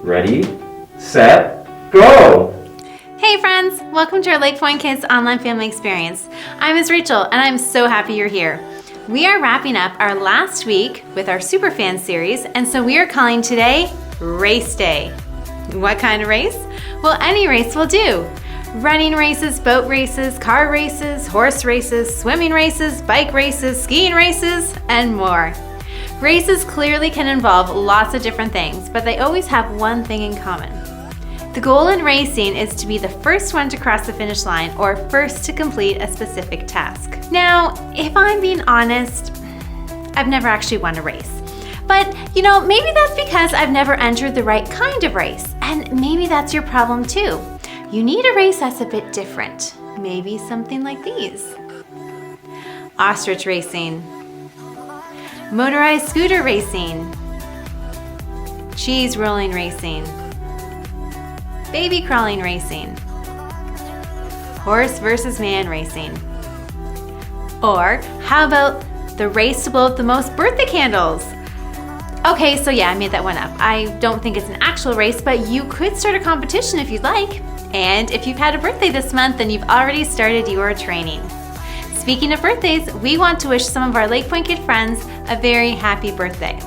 Ready, set, go! Hey friends, welcome to our LakePoint Kids online family experience. I'm Ms. Rachel and I'm so happy you're here. We are wrapping up our last week with our Superfan series, and so we are calling today Race Day. What kind of race? Well, any race will do. Running races, boat races, car races, horse races, swimming races, bike races, skiing races, and more. Races clearly can involve lots of different things, but they always have one thing in common. The goal in racing is to be the first one to cross the finish line or first to complete a specific task. Now, if I'm being honest, I've never actually won a race. But, maybe that's because I've never entered the right kind of race, and maybe that's your problem too. You need a race that's a bit different. Maybe something like these. Ostrich racing. Motorized scooter racing. Cheese rolling racing. Baby crawling racing. Horse versus man racing. Or how about the race to blow up the most birthday candles? Okay, so yeah, I made that one up. I don't think it's an actual race, but you could start a competition if you'd like. And if you've had a birthday this month, then you've already started your training. Speaking of birthdays, we want to wish some of our LakePoint Kid friends a very happy birthday.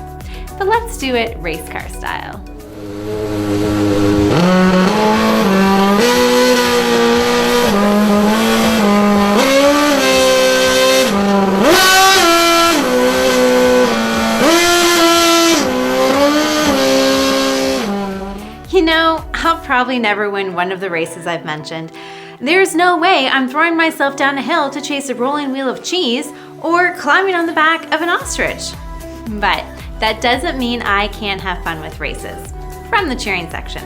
But let's do it race car style. I'll probably never win one of the races I've mentioned. There's no way I'm throwing myself down a hill to chase a rolling wheel of cheese or climbing on the back of an ostrich. But that doesn't mean I can't have fun with races. From the cheering section.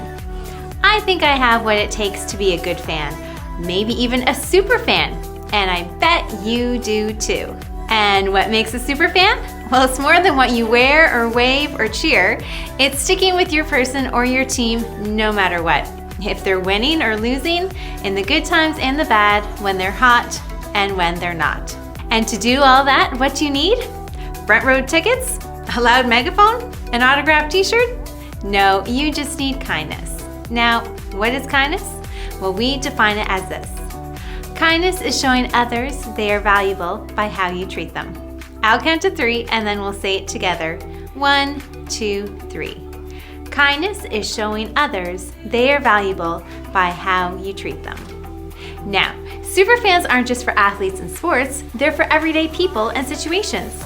I think I have what it takes to be a good fan, maybe even a super fan, and I bet you do too. And what makes a super fan? Well, it's more than what you wear or wave or cheer. It's sticking with your person or your team no matter what. If they're winning or losing, in the good times and the bad, when they're hot and when they're not. And to do all that, what do you need? Front row tickets? A loud megaphone? An autographed t-shirt? No, you just need kindness. Now, what is kindness? Well, we define it as this. Kindness is showing others they are valuable by how you treat them. I'll count to 3 and then we'll say it together. 1, 2, 3. Kindness is showing others they are valuable by how you treat them. Now, superfans aren't just for athletes and sports, they're for everyday people and situations.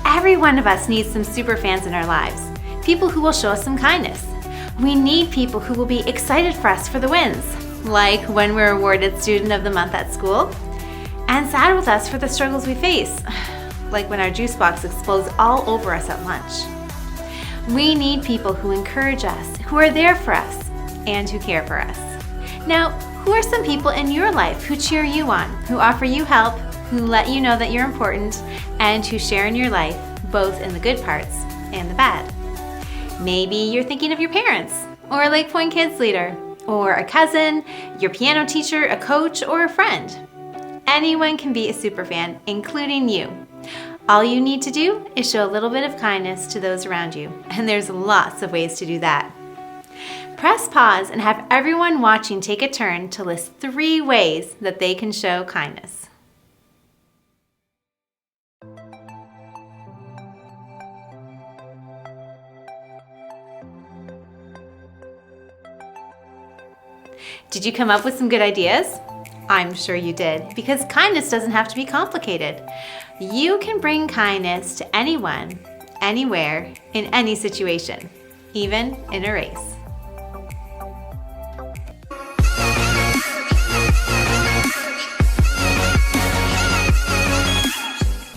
Every one of us needs some superfans in our lives, people who will show us some kindness. We need people who will be excited for us for the wins, like when we're awarded Student of the Month at school, and sad with us for the struggles we face, like when our juice box explodes all over us at lunch. We need people who encourage us, who are there for us, and who care for us. Now, who are some people in your life who cheer you on, who offer you help, who let you know that you're important, and who share in your life, both in the good parts and the bad? Maybe you're thinking of your parents, or a LakePoint Kids leader, or a cousin, your piano teacher, a coach, or a friend. Anyone can be a superfan, including you. All you need to do is show a little bit of kindness to those around you, and there's lots of ways to do that. Press pause and have everyone watching take a turn to list 3 ways that they can show kindness. Did you come up with some good ideas? I'm sure you did, because kindness doesn't have to be complicated. You can bring kindness to anyone, anywhere, in any situation, even in a race.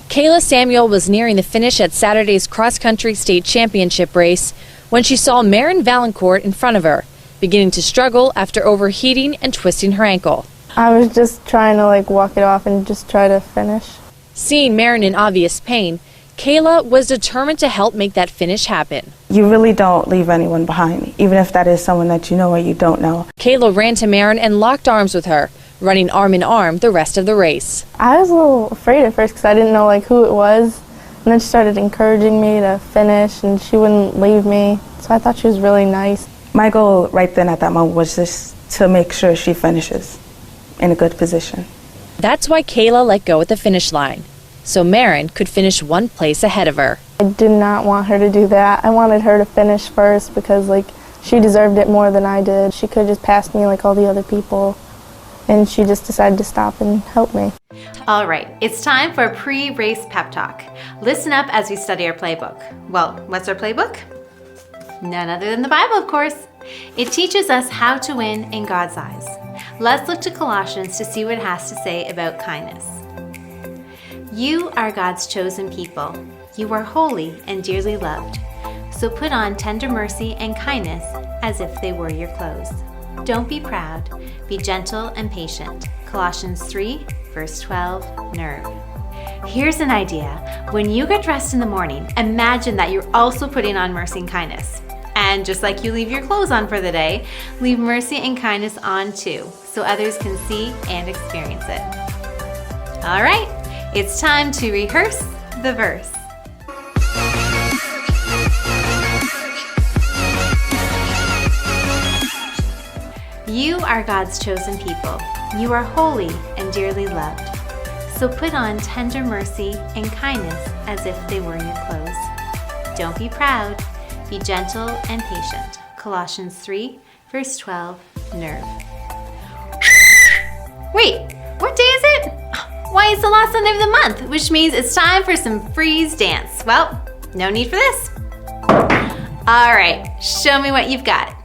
Kayla Samuel was nearing the finish at Saturday's cross-country state championship race when she saw Marin Valancourt in front of her, beginning to struggle after overheating and twisting her ankle. I was just trying to walk it off and just try to finish. Seeing Marin in obvious pain, Kayla was determined to help make that finish happen. You really don't leave anyone behind, even if that is someone that you know or you don't know. Kayla ran to Marin and locked arms with her, running arm in arm the rest of the race. I was a little afraid at first because I didn't know who it was. And then she started encouraging me to finish and she wouldn't leave me. So I thought she was really nice. My goal right then at that moment was just to make sure she finishes in a good position. That's why Kayla let go at the finish line, so Marin could finish one place ahead of her. I did not want her to do that. I wanted her to finish first because she deserved it more than I did. She could have just passed me like all the other people, and she just decided to stop and help me. All right, it's time for a pre-race pep talk. Listen up as we study our playbook. Well, what's our playbook? None other than the Bible, of course. It teaches us how to win in God's eyes. Let's look to Colossians to see what it has to say about kindness. You are God's chosen people. You are holy and dearly loved. So put on tender mercy and kindness as if they were your clothes. Don't be proud. Be gentle and patient. Colossians 3, verse 12, nerve. Here's an idea. When you get dressed in the morning, imagine that you're also putting on mercy and kindness. And just like you leave your clothes on for the day, leave mercy and kindness on too, so others can see and experience it. All right, it's time to rehearse the verse. You are God's chosen people. You are holy and dearly loved. So put on tender mercy and kindness as if they were your clothes. Don't be proud. Be gentle and patient. Colossians 3, verse 12, nerve. Wait, what day is it? Why, it's the last Sunday of the month, which means it's time for some freeze dance. Well, no need for this. All right, show me what you've got.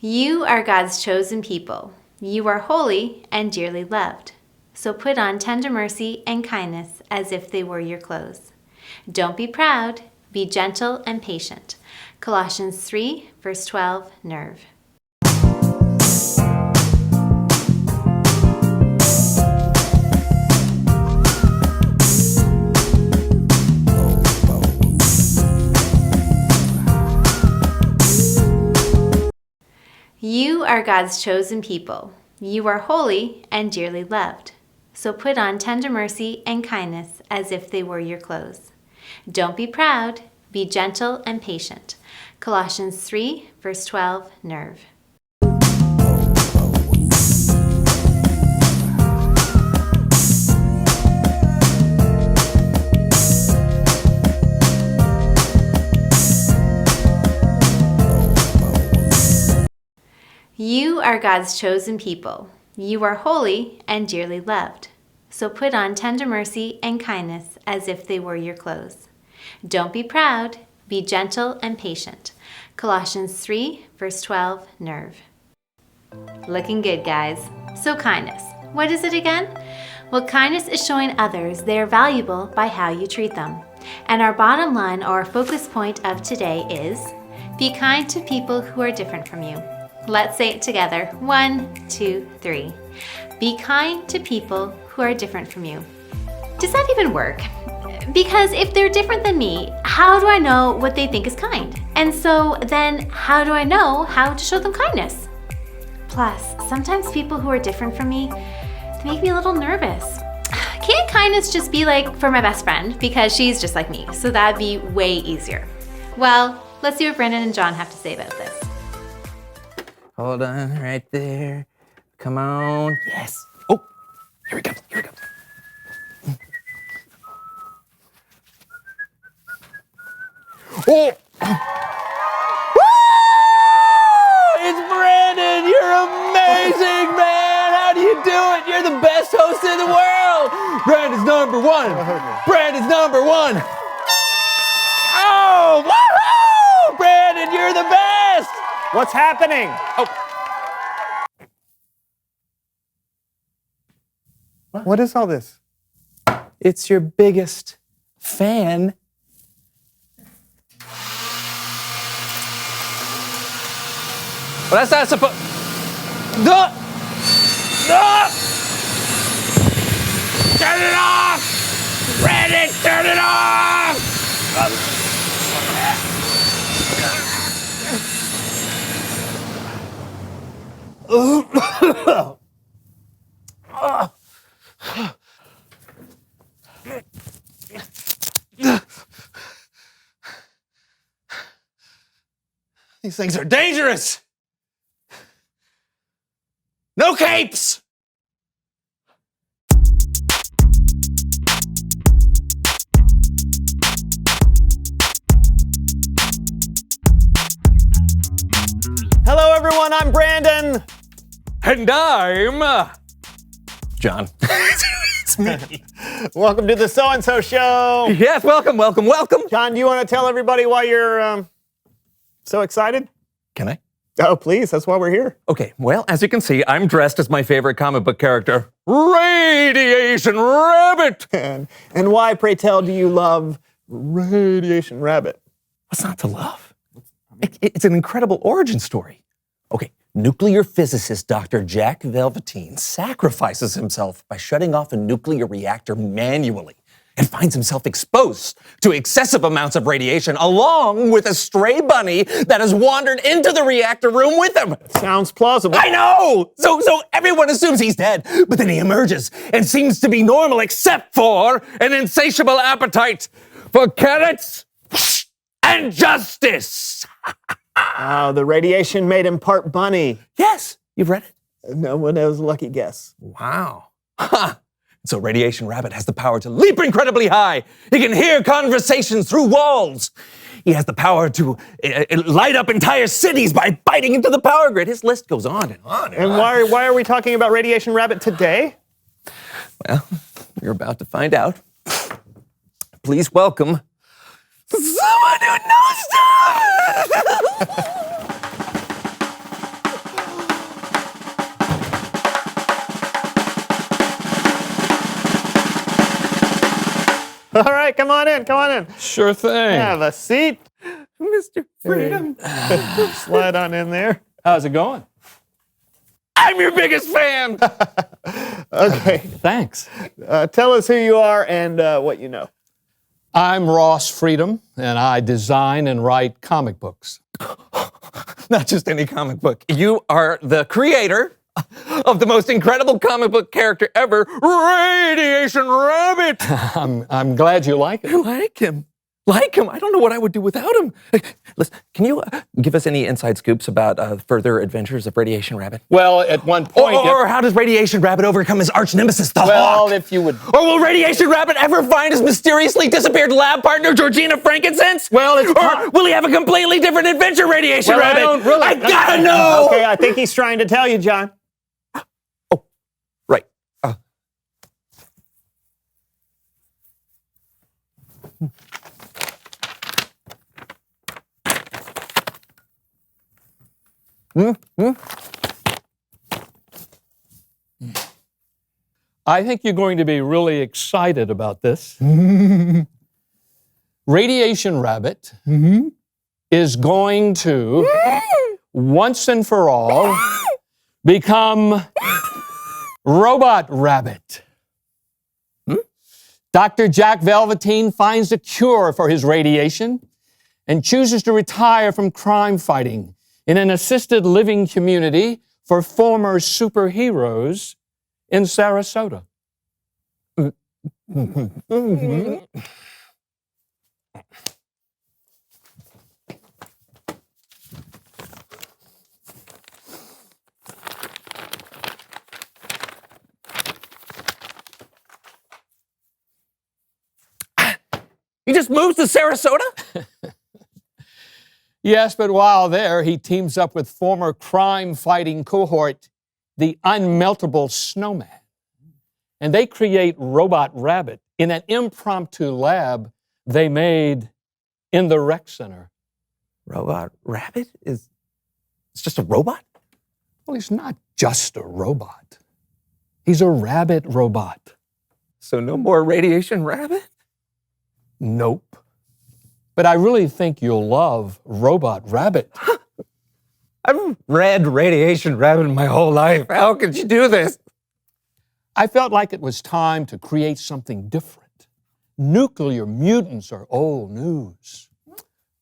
You are God's chosen people. You are holy and dearly loved. So put on tender mercy and kindness as if they were your clothes. Don't be proud. Be gentle and patient. Colossians 3, verse 12, nerve. You are God's chosen people. You are holy and dearly loved. So put on tender mercy and kindness as if they were your clothes. Don't be proud. Be gentle and patient. Colossians 3, verse 12, nerve. You are God's chosen people. You are holy and dearly loved. So put on tender mercy and kindness as if they were your clothes. Don't be proud. Be gentle and patient. Colossians 3, verse 12, nerve. Looking good, guys. So kindness. What is it again? Well, kindness is showing others they are valuable by how you treat them. And our bottom line or focus point of today is be kind to people who are different from you. Let's say it together. 1, 2, 3. Be kind to people who are different from you. Does that even work? Because if they're different than me, how do I know what they think is kind? And so then how do I know how to show them kindness? Plus, sometimes people who are different from me, they make me a little nervous. Can't kindness just be like for my best friend because she's just like me? So that'd be way easier. Well, let's see what Brendan and John have to say about this. Hold on, right there. Come on. Yes. Oh, here he comes. Here he comes. Oh! Woo! It's Brandon. You're amazing, man. How do you do it? You're the best host in the world. Brandon's number one. Brandon's number one. Oh, woohoo! Brandon, you're the best. What's happening? Oh. What is all this? It's your biggest fan. Well, that's not supposed. No! No! turn it off! Brandon, turn it off! These things are dangerous! No capes! Hello, everyone. I'm Brandon. And I'm John. It's me. Welcome to the So-and-So Show. Yes, welcome. John, do you want to tell everybody why you're so excited? Can I? Oh, please. That's why we're here. Okay, well, as you can see, I'm dressed as my favorite comic book character, Radiation Rabbit. And why, pray tell, do you love Radiation Rabbit? What's not to love? It's an incredible origin story. Okay, nuclear physicist Dr. Jack Velveteen sacrifices himself by shutting off a nuclear reactor manually and finds himself exposed to excessive amounts of radiation along with a stray bunny that has wandered into the reactor room with him. Sounds plausible. I know! So everyone assumes he's dead, but then he emerges and seems to be normal except for an insatiable appetite for carrots and justice. Oh, the radiation made him part bunny. Yes, you've read it? No one knows. Lucky guess. Wow. Huh. So Radiation Rabbit has the power to leap incredibly high. He can hear conversations through walls. He has the power to light up entire cities by biting into the power grid. His list goes on and on and on. Why are we talking about Radiation Rabbit today? Well, you're about to find out. Please welcome someone who knows stuff! All right, come on in. Sure thing. Have a seat. Mr. Freedom. Slide on in there. How's it going? I'm your biggest fan! Okay. Thanks. Tell us who you are and what you know. I'm Ross Freedom, and I design and write comic books. Not just any comic book. You are the creator of the most incredible comic book character ever, Radiation Rabbit! I'm glad you like it. Like him. I don't know what I would do without him. Listen, can you give us any inside scoops about further adventures of Radiation Rabbit? Well, at one point... Or how does Radiation Rabbit overcome his arch nemesis, the well, Hawk? if you would... Or will Radiation Rabbit ever find his mysteriously disappeared lab partner, Georgina Frankincense? Well, it's... Or will he have a completely different adventure, Radiation Well, Rabbit? I don't really... I gotta know! Okay, I think he's trying to tell you, John. Oh, right. I think you're going to be really excited about this. Radiation Rabbit is going to, once and for all, become Robot Rabbit. Dr. Jack Velveteen finds a cure for his radiation and chooses to retire from crime fighting in an assisted living community for former superheroes in Sarasota. He just moves to Sarasota? Yes, but while there, he teams up with former crime-fighting cohort, the Unmeltable Snowman. And they create Robot Rabbit in an impromptu lab they made in the rec center. Robot Rabbit? It's just a robot? Well, he's not just a robot. He's a rabbit robot. So no more Radiation Rabbit? Nope. But I really think you'll love Robot Rabbit. I've read Radiation Rabbit my whole life. How could you do this? I felt like it was time to create something different. Nuclear mutants are old news.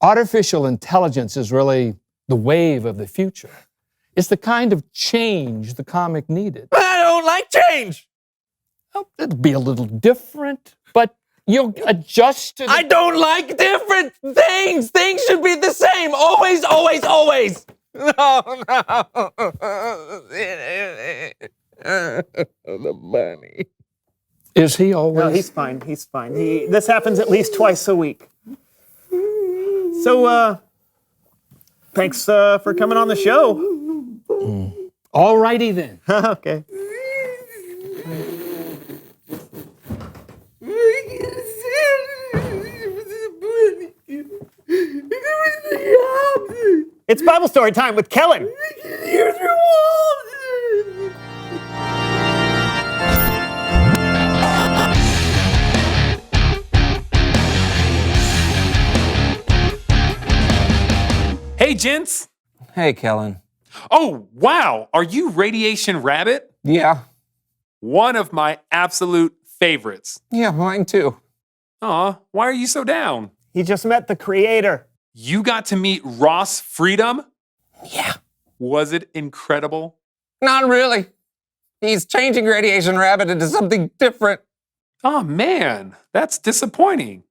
Artificial intelligence is really the wave of the future. It's the kind of change the comic needed. I don't like change. Well, it'd be a little different, but you'll adjust to I don't like different things. Things should be the same. Always, always, always. No, no. The bunny. Is he always? No, he's fine. He's fine. This happens at least twice a week. So, thanks for coming on the show. All righty then. Okay. It's Bible story time with Kellen. Hey, gents. Hey, Kellen. Oh, wow. Are you Radiation Rabbit? Yeah. One of my absolute favorites. Yeah, mine too. Aw, why are you so down? He just met the creator. You got to meet Ross Freedom? Yeah. Was it incredible? Not really. He's changing Radiation Rabbit into something different. Oh, man, that's disappointing.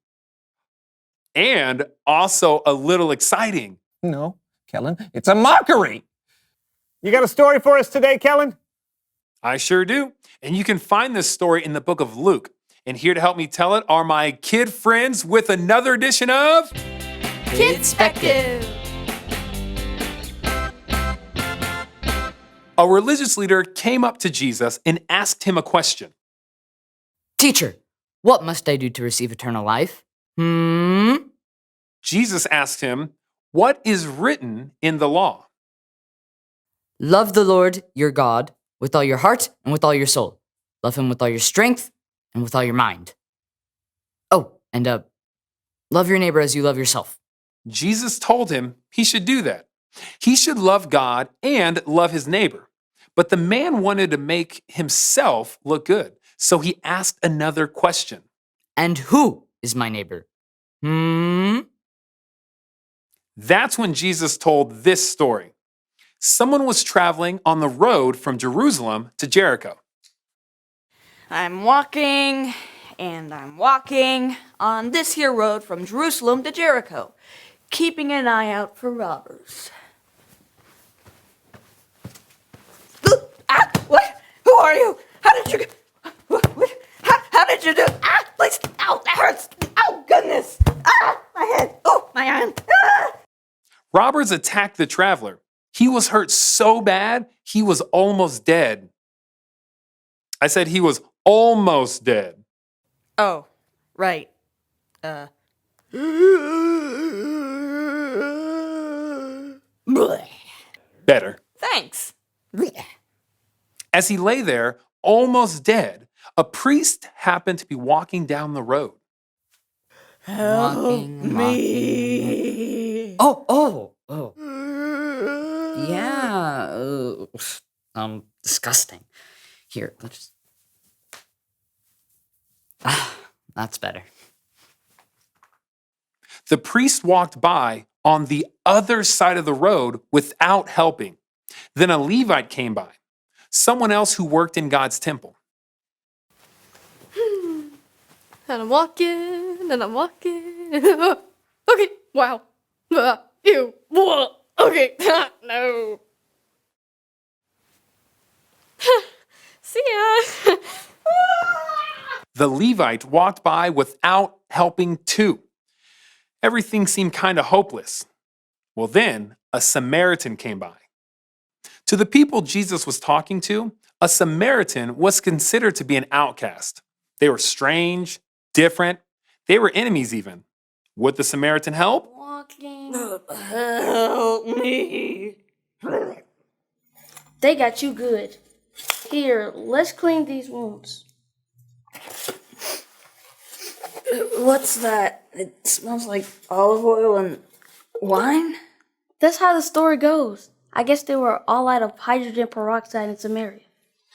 And also a little exciting. No, Kellen, it's a mockery. You got a story for us today, Kellen? I sure do. And you can find this story in the book of Luke. And here to help me tell it are my kid friends with another edition of Kidspective. A religious leader came up to Jesus and asked him a question. Teacher, what must I do to receive eternal life? Jesus asked him, what is written in the law? Love the Lord your God with all your heart and with all your soul. Love him with all your strength and with all your mind. Oh, and love your neighbor as you love yourself. Jesus told him he should do that. He should love God and love his neighbor. But the man wanted to make himself look good. So he asked another question. And who is my neighbor? That's when Jesus told this story. Someone was traveling on the road from Jerusalem to Jericho. I'm walking, and I'm walking on this here road from Jerusalem to Jericho, keeping an eye out for robbers. What? Who are you? How did you get... What? How did you do... Please... Ow, that hurts. Oh, goodness. My head. Oh, my arm. Robbers attacked the traveler. He was hurt so bad, he was almost dead. I said he was almost dead. Oh, right. Better. Thanks. As he lay there, almost dead, a priest happened to be walking down the road. Walking. Oh. Yeah. Disgusting. Here, let's just... that's better. The priest walked by on the other side of the road without helping. Then a Levite came by, someone else who worked in God's temple. And I'm walking, and I'm walking. Okay, wow. Ew. Okay, no. See ya. The Levite walked by without helping too. Everything seemed kind of hopeless. Well, then a Samaritan came by. To the people Jesus was talking to, a Samaritan was considered to be an outcast. They were strange, different. They were enemies even. Would the Samaritan help? Walking. Help me. They got you good. Here, let's clean these wounds. What's that? It smells like olive oil and wine? That's how the story goes. I guess they were all out of hydrogen peroxide in Samaria.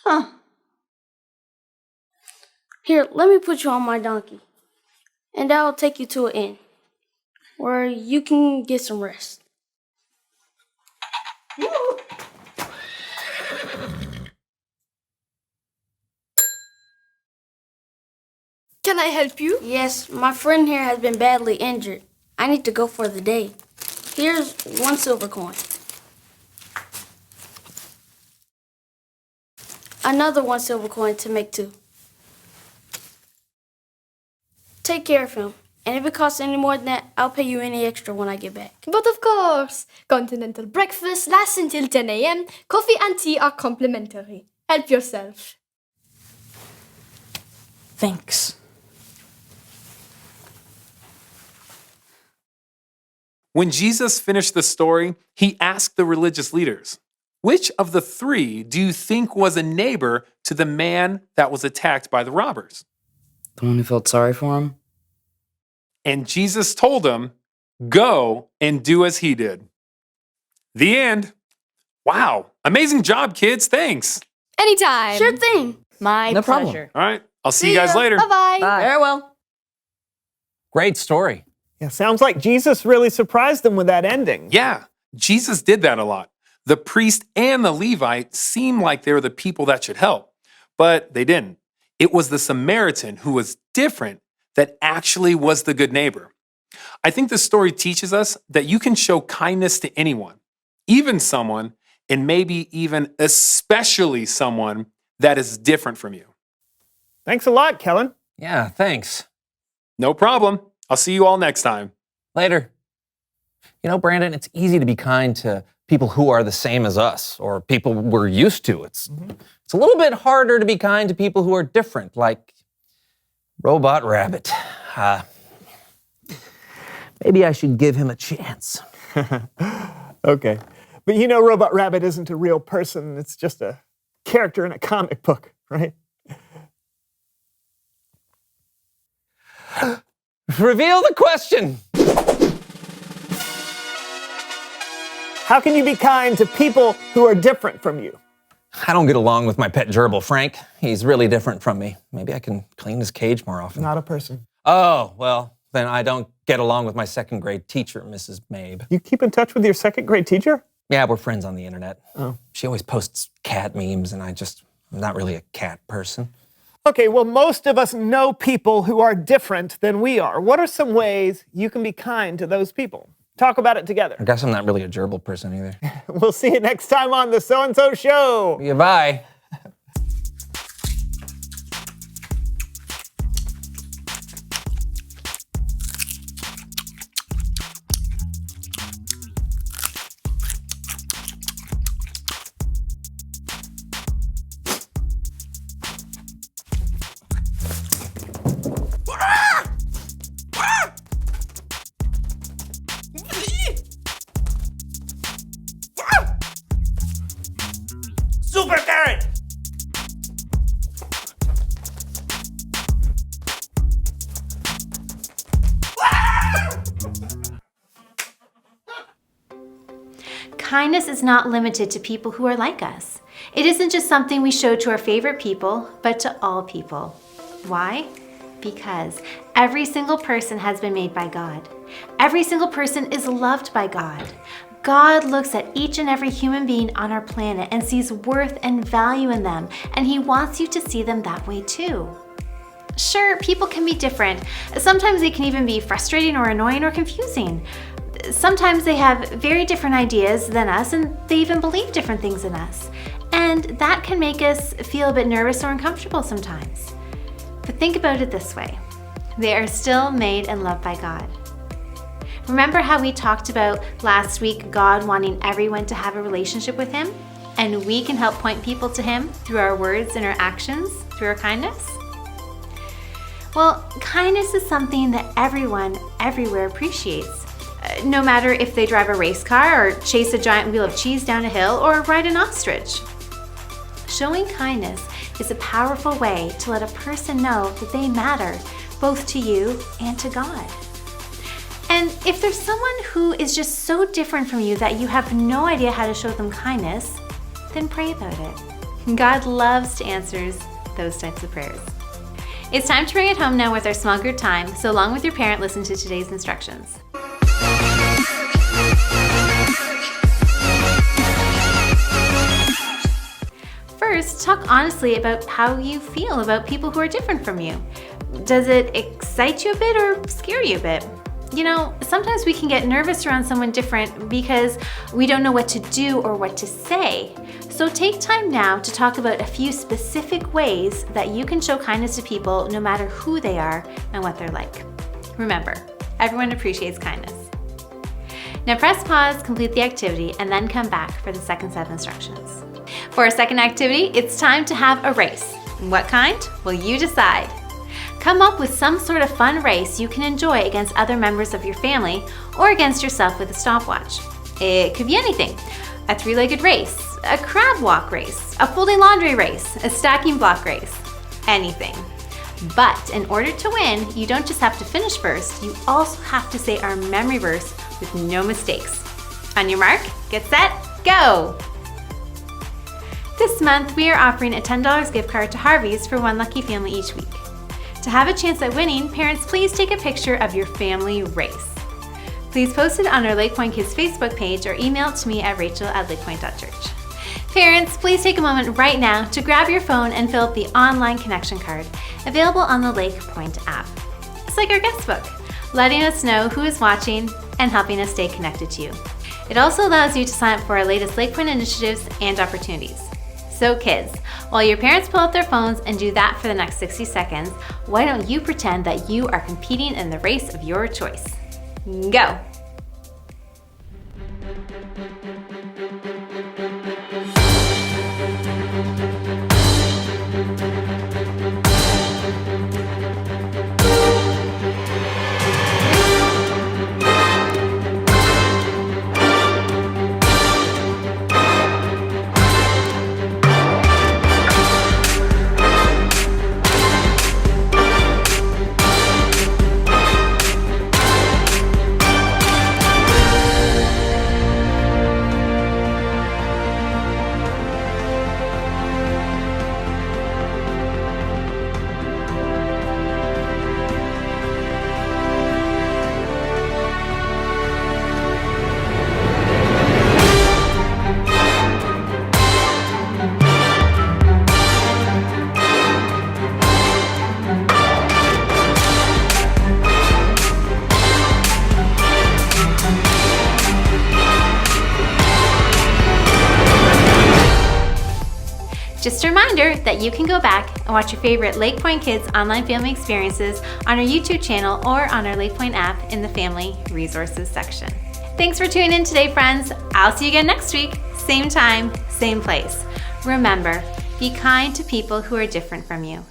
Huh. Here, let me put you on my donkey, and I'll take you to an inn where you can get some rest. Can I help you? Yes, my friend here has been badly injured. I need to go for the day. Here's 1 silver coin. Another 1 silver coin to make 2. Take care of him. And if it costs any more than that, I'll pay you any extra when I get back. But of course, continental breakfast lasts until 10 a.m. Coffee and tea are complimentary. Help yourself. Thanks. When Jesus finished the story, he asked the religious leaders, "Which of the 3 do you think was a neighbor to the man that was attacked by the robbers?" The one who felt sorry for him? And Jesus told them, "Go and do as he did." The end. Wow. Amazing job, kids. Thanks. Anytime. Sure thing. My No problem. pleasure. All right. I'll see you guys later. Bye-bye. Farewell. Great story. Yeah, sounds like Jesus really surprised them with that ending. Yeah, Jesus did that a lot. The priest and the Levite seemed like they were the people that should help, but they didn't. It was the Samaritan who was different that actually was the good neighbor. I think the story teaches us that you can show kindness to anyone, even someone, and maybe even especially someone that is different from you. Thanks a lot, Kellen. Yeah, thanks. No problem. I'll see you all next time. Later. You know, Brandon, it's easy to be kind to people who are the same as us or people we're used to. It's a little bit harder to be kind to people who are different, like Robot Rabbit. Maybe I should give him a chance. Okay. But you know Robot Rabbit isn't a real person. It's just a character in a comic book, right? Reveal the question. How can you be kind to people who are different from you? I don't get along with my pet gerbil, Frank. He's really different from me. Maybe I can clean his cage more often. Not a person. Oh, well, then I don't get along with my 2nd grade teacher, Mrs. Mabe. You keep in touch with your 2nd grade teacher? Yeah, we're friends on the internet. Oh. She always posts cat memes, and I'm not really a cat person. Okay, well, most of us know people who are different than we are. What are some ways you can be kind to those people? Talk about it together. I guess I'm not really a gerbil person either. We'll see you next time on the So-and-So Show. Yeah, bye. Super carrot! Kindness is not limited to people who are like us. It isn't just something we show to our favorite people, but to all people. Why? Because every single person has been made by God. Every single person is loved by God. God looks at each and every human being on our planet and sees worth and value in them, and He wants you to see them that way too. Sure, people can be different. Sometimes they can even be frustrating or annoying or confusing. Sometimes they have very different ideas than us, and they even believe different things than us. And that can make us feel a bit nervous or uncomfortable sometimes. But think about it this way. They are still made and loved by God. Remember how we talked about last week God wanting everyone to have a relationship with Him? And we can help point people to Him through our words and our actions, through our kindness? Well, kindness is something that everyone, everywhere appreciates. No matter if they drive a race car or chase a giant wheel of cheese down a hill or ride an ostrich. Showing kindness is a powerful way to let a person know that they matter, both to you and to God. And if there's someone who is just so different from you that you have no idea how to show them kindness, then pray about it. God loves to answer those types of prayers. It's time to bring it home now with our small group time, so along with your parent, listen to today's instructions. First, talk honestly about how you feel about people who are different from you. Does it excite you a bit or scare you a bit? You know, sometimes we can get nervous around someone different because we don't know what to do or what to say. So take time now to talk about a few specific ways that you can show kindness to people no matter who they are and what they're like. Remember, everyone appreciates kindness. Now press pause, complete the activity, and then come back for the second set of instructions. For our second activity, it's time to have a race. What kind? Well, you decide. Come up with some sort of fun race you can enjoy against other members of your family or against yourself with a stopwatch. It could be anything. A three-legged race, a crab walk race, a folding laundry race, a stacking block race, anything. But in order to win, you don't just have to finish first, you also have to say our memory verse with no mistakes. On your mark, get set, go! This month, we are offering a $10 gift card to Harvey's for one lucky family each week. To have a chance at winning, parents, please take a picture of your family race. Please post it on our LakePoint Kids Facebook page or email it to me at rachel@lakepoint.church. Parents, please take a moment right now to grab your phone and fill out the online connection card available on the LakePoint app. It's like our guest book, letting us know who is watching and helping us stay connected to you. It also allows you to sign up for our latest LakePoint initiatives and opportunities. So kids, while your parents pull out their phones and do that for the next 60 seconds, why don't you pretend that you are competing in the race of your choice? Go! Just a reminder that you can go back and watch your favorite LakePoint Kids online family experiences on our YouTube channel or on our LakePoint app in the Family Resources section. Thanks for tuning in today, friends. I'll see you again next week, same time, same place. Remember, be kind to people who are different from you.